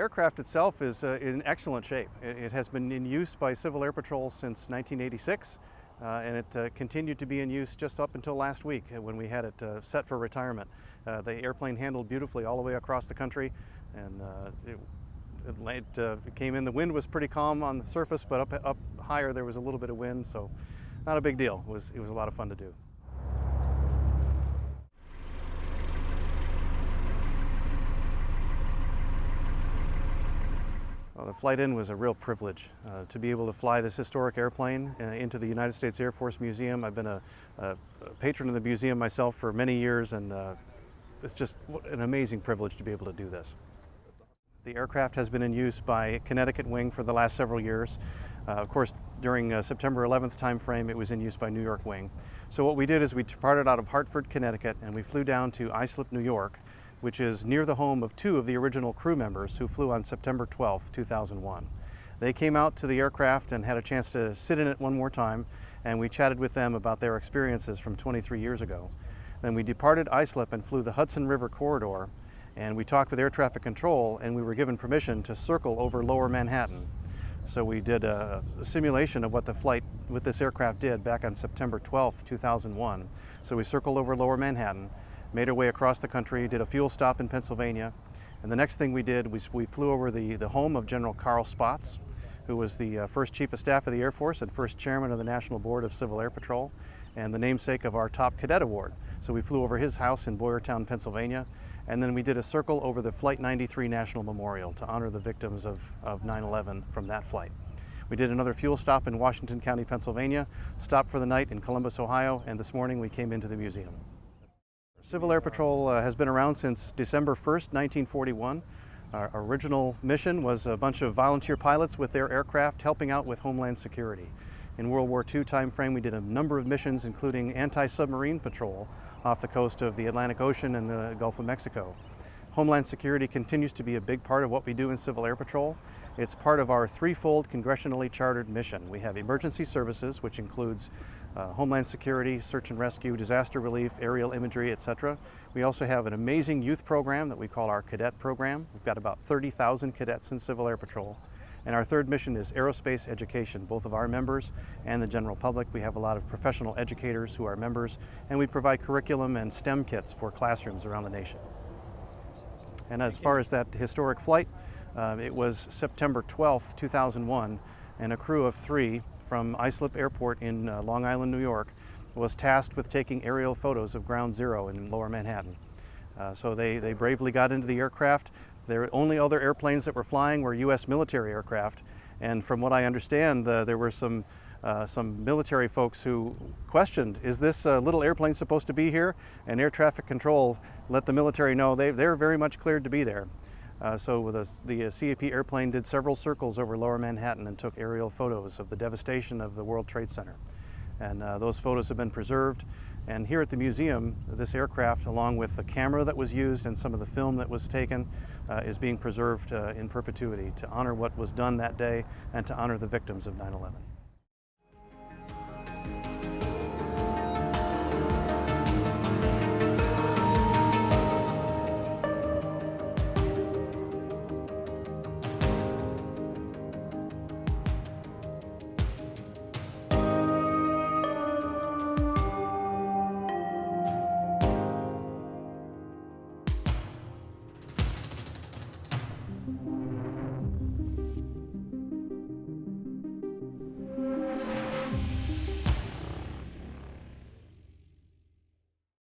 aircraft itself is in excellent shape. It has been in use by Civil Air Patrol since 1986, and it continued to be in use just up until last week when we had it set for retirement. The airplane handled beautifully all the way across the country, and it came in. The wind was pretty calm on the surface, but up higher there was a little bit of wind, so not a big deal. It was a lot of fun to do. Well, the flight in was a real privilege to be able to fly this historic airplane into the United States Air Force Museum. I've been a patron of the museum myself for many years, and it's just an amazing privilege to be able to do this. The aircraft has been in use by Connecticut Wing for the last several years. Of course, during September 11th timeframe, it was in use by New York Wing. So what we did is we departed out of Hartford, Connecticut, and we flew down to Islip, New York, which is near the home of two of the original crew members who flew on September 12th, 2001. They came out to the aircraft and had a chance to sit in it one more time, and we chatted with them about their experiences from 23 years ago. Then we departed Islip and flew the Hudson River corridor, and we talked with air traffic control, and we were given permission to circle over lower Manhattan. So we did a simulation of what the flight with this aircraft did back on September 12th, 2001. So we circled over lower Manhattan, made our way across the country, did a fuel stop in Pennsylvania, and the next thing we did was we flew over the home of General Carl Spaatz, who was the first Chief of Staff of the Air Force and first Chairman of the National Board of Civil Air Patrol, and the namesake of our top cadet award. So we flew over his house in Boyertown, Pennsylvania, and then we did a circle over the Flight 93 National Memorial to honor the victims of 9/11 from that flight. We did another fuel stop in Washington County, Pennsylvania, stopped for the night in Columbus, Ohio, and this morning we came into the museum. Civil Air Patrol has been around since December 1st, 1941. Our original mission was a bunch of volunteer pilots with their aircraft helping out with Homeland Security. In World War II timeframe, we did a number of missions, including anti-submarine patrol off the coast of the Atlantic Ocean and the Gulf of Mexico. Homeland Security continues to be a big part of what we do in Civil Air Patrol. It's part of our threefold congressionally chartered mission. We have emergency services, which includes Homeland Security, search and rescue, disaster relief, aerial imagery, etc. We also have an amazing youth program that we call our cadet program. We've got about 30,000 cadets in Civil Air Patrol. And our third mission is aerospace education, both of our members and the general public. We have a lot of professional educators who are members, and we provide curriculum and STEM kits for classrooms around the nation. And as far as that historic flight, it was September 12th, 2001, and a crew of 3 from Islip Airport in Long Island, New York, was tasked with taking aerial photos of Ground Zero in Lower Manhattan. So they bravely got into the aircraft. The only other airplanes that were flying were U.S. military aircraft, and from what I understand, there were some military folks who questioned, is this little airplane supposed to be here? And air traffic control let the military know they're very much cleared to be there. So the CAP airplane did several circles over Lower Manhattan and took aerial photos of the devastation of the World Trade Center. And those photos have been preserved. And here at the museum, this aircraft, along with the camera that was used and some of the film that was taken, is being preserved in perpetuity to honor what was done that day and to honor the victims of 9/11.